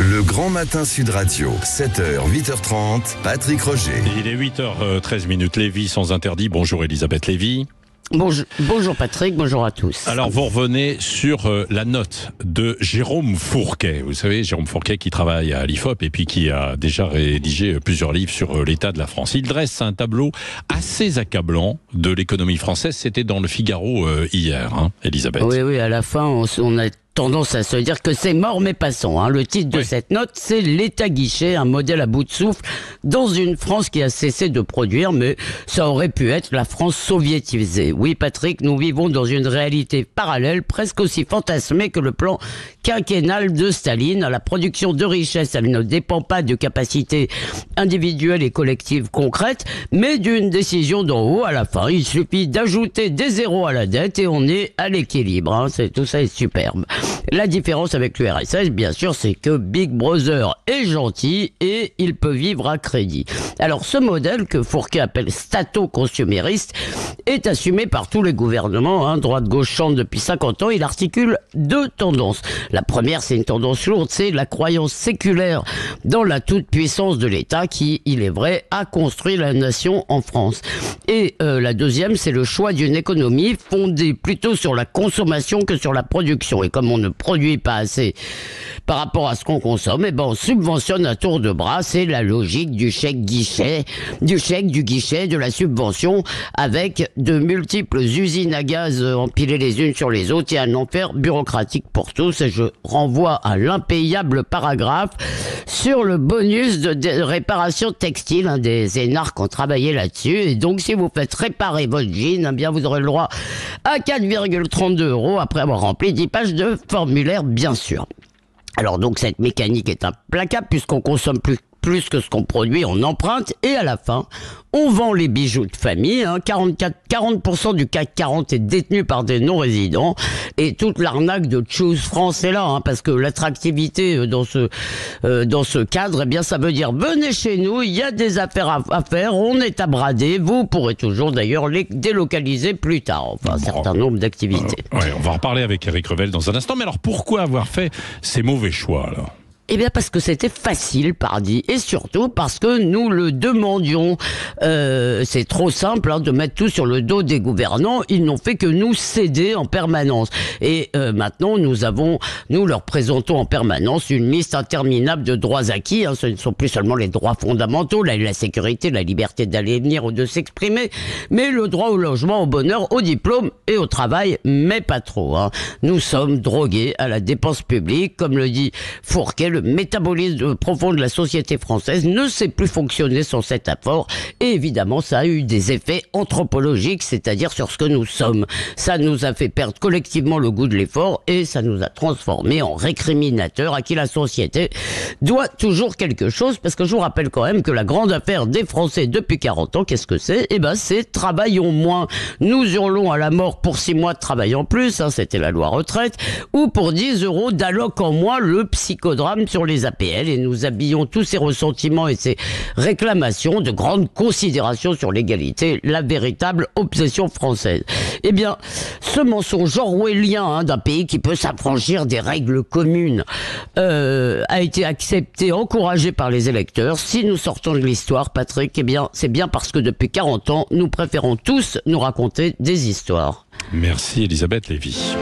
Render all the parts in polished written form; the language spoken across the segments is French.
Le Grand Matin Sud Radio, 7h, 8h30, Patrick Roger. Il est 8h13, Lévy sans interdit. Bonjour Elisabeth Lévy. Bonjour Patrick, bonjour à tous. Alors vous revenez sur la note de Jérôme Fourquet. Vous savez, Jérôme Fourquet qui travaille à l'IFOP et puis qui a déjà rédigé plusieurs livres sur l'état de la France. Il dresse un tableau assez accablant de l'économie française. C'était dans le Figaro hier, Elisabeth. Oui, à la fin on a tendance à se dire que c'est mort mais passons. Le titre de cette note, c'est l'État guichet, un modèle à bout de souffle dans une France qui a cessé de produire, mais ça aurait pu être la France soviétisée. Oui Patrick, nous vivons dans une réalité parallèle, presque aussi fantasmée que le plan quinquennal de Staline. La production de richesse, elle ne dépend pas de capacités individuelles et collectives concrètes, mais d'une décision d'en haut à la fin. Il suffit d'ajouter des zéros à la dette et on est à l'équilibre. Tout ça est superbe. La différence avec l'URSS, bien sûr, c'est que Big Brother est gentil et il peut vivre à crédit. Alors, ce modèle que Fourquet appelle stato-consumériste est assumé par tous les gouvernements. Droite-gauche chante depuis 50 ans. Il articule deux tendances. La première, c'est une tendance lourde, c'est la croyance séculaire dans la toute-puissance de l'État qui, il est vrai, a construit la nation en France. Et la deuxième, c'est le choix d'une économie fondée plutôt sur la consommation que sur la production. Et comme on ne produit pas assez par rapport à ce qu'on consomme, on subventionne à tour de bras. C'est la logique du chèque guichet, du guichet, de la subvention, avec de multiples usines à gaz empilées les unes sur les autres et un enfer bureaucratique pour tous. Et je renvoie à l'impayable paragraphe sur le bonus de réparation textile. Des énarques ont travaillé là-dessus. Et donc, si vous faites réparer votre jean, bien vous aurez le droit à 4,32 € après avoir rempli 10 pages de formulaire, bien sûr. Alors donc, cette mécanique est implacable puisqu'on consomme plus que ce qu'on produit, on emprunte et à la fin, on vend les bijoux de famille. 40% du CAC 40 est détenu par des non-résidents et toute l'arnaque de Choose France est là, parce que l'attractivité dans ce cadre, ça veut dire venez chez nous, il y a des affaires à faire, on est à brader, vous pourrez toujours d'ailleurs les délocaliser plus tard, un certain nombre d'activités. On va en reparler avec Eric Revel dans un instant, mais alors pourquoi avoir fait ces mauvais choix alors ? Parce que c'était facile, pardi, et surtout parce que nous le demandions. C'est trop simple de mettre tout sur le dos des gouvernants. Ils n'ont fait que nous céder en permanence. Et maintenant, nous leur présentons en permanence une liste interminable de droits acquis. Ce ne sont plus seulement les droits fondamentaux, la sécurité, la liberté d'aller et venir ou de s'exprimer, mais le droit au logement, au bonheur, au diplôme et au travail, mais pas trop. Nous sommes drogués à la dépense publique, comme le dit Fourquet. Le métabolisme profond de la société française ne sait plus fonctionner sans cet apport. Et évidemment, ça a eu des effets anthropologiques, c'est-à-dire sur ce que nous sommes. Ça nous a fait perdre collectivement le goût de l'effort et ça nous a transformés en récriminateurs à qui la société doit toujours quelque chose. Parce que je vous rappelle quand même que la grande affaire des Français depuis 40 ans, qu'est-ce que c'est ? C'est travaillons moins. Nous hurlons à la mort pour 6 mois de travail en plus, c'était la loi retraite, ou pour 10 € d'alloc en moins, le psychodrame sur les APL, et nous habillons tous ces ressentiments et ces réclamations de grande considération sur l'égalité, la véritable obsession française. Ce mensonge orwellien d'un pays qui peut s'affranchir des règles communes a été accepté, encouragé par les électeurs. Si nous sortons de l'histoire, Patrick, c'est bien parce que depuis 40 ans, nous préférons tous nous raconter des histoires. Merci Elisabeth Lévy.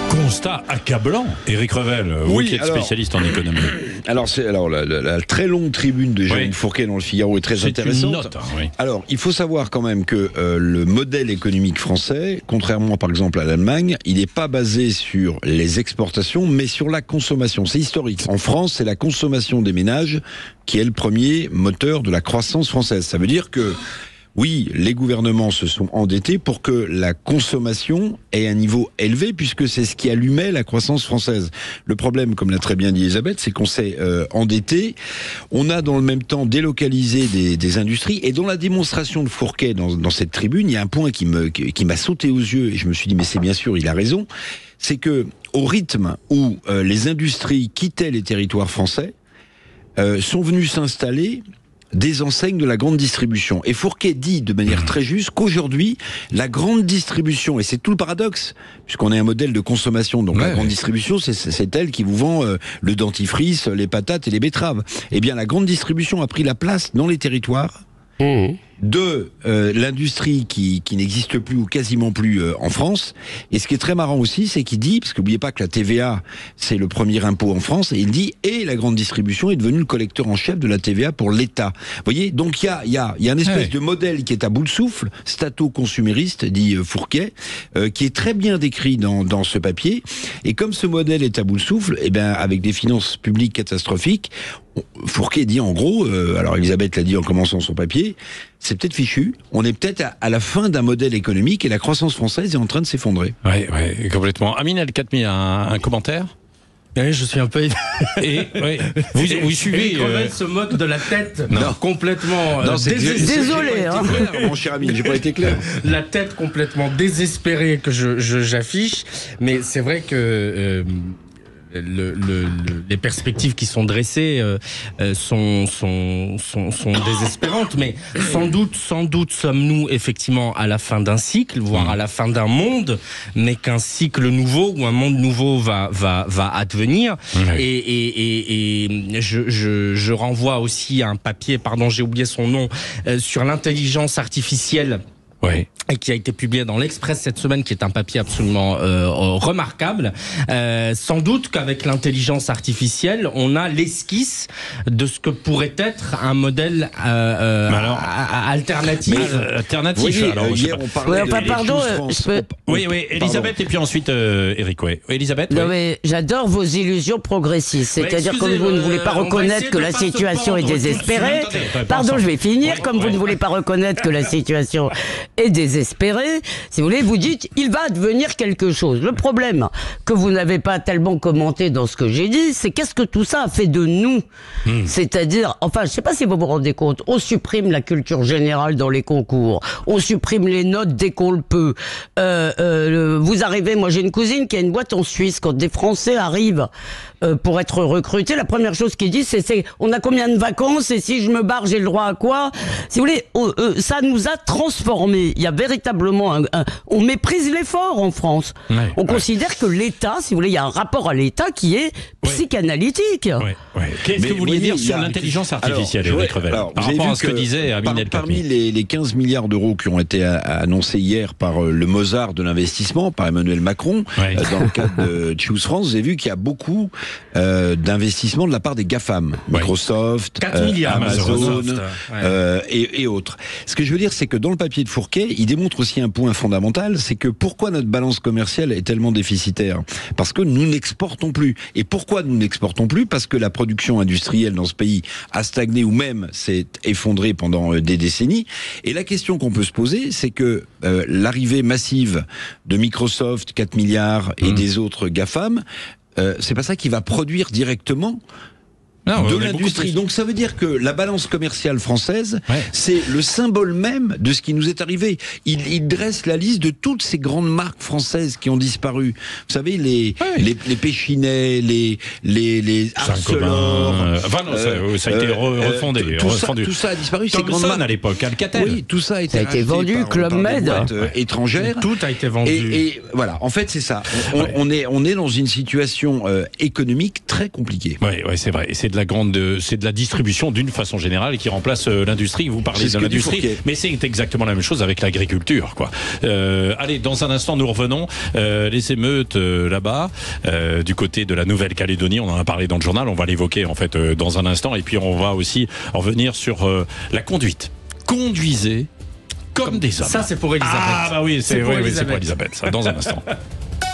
Constat accablant, Eric Revel, vous qui êtes spécialiste en économie. Alors la très longue tribune de Jérôme Fourquet dans le Figaro est très intéressante. Une note, Alors il faut savoir quand même que le modèle économique français, contrairement par exemple à l'Allemagne, il n'est pas basé sur les exportations, mais sur la consommation. C'est historique. En France, c'est la consommation des ménages qui est le premier moteur de la croissance française. Ça veut dire que oui, les gouvernements se sont endettés pour que la consommation ait un niveau élevé, puisque c'est ce qui allumait la croissance française. Le problème, comme l'a très bien dit Elisabeth, c'est qu'on s'est endetté. On a dans le même temps délocalisé des industries. Et dans la démonstration de Fourquet dans cette tribune, il y a un point qui m'a sauté aux yeux, et je me suis dit, mais c'est bien sûr, il a raison. C'est que au rythme où les industries quittaient les territoires français, sont venues s'installer des enseignes de la grande distribution. Et Fourquet dit de manière très juste qu'aujourd'hui, la grande distribution, et c'est tout le paradoxe, puisqu'on est un modèle de consommation, donc la grande distribution, c'est elle qui vous vend le dentifrice, les patates et les betteraves. Eh bien, la grande distribution a pris la place dans les territoires de l'industrie qui n'existe plus ou quasiment plus en France. Et ce qui est très marrant aussi, c'est qu'il dit, parce qu'oubliez pas que la TVA, c'est le premier impôt en France, et il dit, et la grande distribution est devenue le collecteur en chef de la TVA pour l'État. Vous voyez, donc il y a un espèce de modèle qui est à bout de souffle, stato-consumériste, dit Fourquet, qui est très bien décrit dans ce papier. Et comme ce modèle est à bout de souffle, eh ben, avec des finances publiques catastrophiques, Fourquet dit en gros, alors Elisabeth l'a dit en commençant son papier, c'est peut-être fichu, on est peut-être à la fin d'un modèle économique et la croissance française est en train de s'effondrer. Oui, complètement. Aminel Khatmi, un commentaire? Oui, je suis un peu... Vous suivez... se moque de la tête complètement... désolé, hein. Mon cher ami, j'ai pas été clair. La tête complètement désespérée que j'affiche, mais c'est vrai que... les perspectives qui sont dressées sont désespérantes, mais sans doute sommes-nous effectivement à la fin d'un cycle, voire à la fin d'un monde, mais qu'un cycle nouveau ou un monde nouveau va advenir. Et je renvoie aussi à un papier, pardon, j'ai oublié son nom, sur l'intelligence artificielle. Et qui a été publié dans l'Express cette semaine, qui est un papier absolument remarquable. Sans doute qu'avec l'intelligence artificielle, on a l'esquisse de ce que pourrait être un modèle alternatif. Alternatif. Hier, on parlait Oui, Elisabeth, et puis ensuite Eric. Elisabeth. Non, mais j'adore vos illusions progressistes. C'est-à-dire, comme vous ne voulez pas reconnaître que la situation est désespérée. Pardon, je vais finir. Comme vous ne voulez pas reconnaître que la situation est désespérée, si vous voulez, vous dites il va advenir quelque chose. Le problème que vous n'avez pas tellement commenté dans ce que j'ai dit, c'est qu'est-ce que tout ça a fait de nous. C'est-à-dire, enfin, je sais pas si vous vous rendez compte, on supprime la culture générale dans les concours, on supprime les notes dès qu'on le peut. Vous arrivez, moi j'ai une cousine qui a une boîte en Suisse, quand des Français arrivent pour être recrutés, la première chose qu'ils disent c'est on a combien de vacances et si je me barre j'ai le droit à quoi. Si vous voulez, ça nous a transformés. Il y a véritablement on méprise l'effort en France. On considère que l'État, si vous voulez, il y a un rapport à l'État qui est psychanalytique. Qu'est-ce que vous vouliez dire sur l'intelligence artificielle, Eric Revel, par rapport à ce que disait Aminel Khatmi? Parmi les 15 milliards d'euros qui ont été annoncés hier par le Mozart de l'investissement, par Emmanuel Macron, dans le cadre de Choose France, vous avez vu qu'il y a beaucoup d'investissements de la part des GAFAM, Microsoft, 4 milliards, Amazon et autres. Ce que je veux dire, c'est que dans le papier de Fourquet, il démontre aussi un point fondamental, c'est que pourquoi notre balance commerciale est tellement déficitaire? Parce que nous n'exportons plus. Et pourquoi nous n'exportons plus? Parce que la production industrielle dans ce pays a stagné ou même s'est effondrée pendant des décennies. Et la question qu'on peut se poser, c'est que l'arrivée massive de Microsoft, 4 milliards, et des autres GAFAM, c'est pas ça qui va produire directement de l'industrie. Donc ça veut dire que la balance commerciale française, c'est le symbole même de ce qui nous est arrivé. Il dresse la liste de toutes ces grandes marques françaises qui ont disparu. Vous savez, les Péchinet, les Arcelor. Ça a été refondé. Tout ça a disparu. Ces grandes marques à l'époque, Alcatel. Oui, tout ça a été vendu, Club Med. Étrangères. Tout a été vendu. Et voilà, en fait, c'est ça. On est dans une situation économique très compliquée. Oui, c'est vrai. C'est de la distribution d'une façon générale qui remplace l'industrie. Vous parlez de l'industrie, mais c'est exactement la même chose avec l'agriculture, quoi. Allez, dans un instant, nous revenons. Les émeutes là-bas, du côté de la Nouvelle-Calédonie, on en a parlé dans le journal. On va l'évoquer en fait dans un instant, et puis on va aussi revenir sur la conduite. Conduisez comme des hommes. Ça, c'est pour Elisabeth. Ah bah oui, c'est pour Elisabeth. Ça, dans un instant.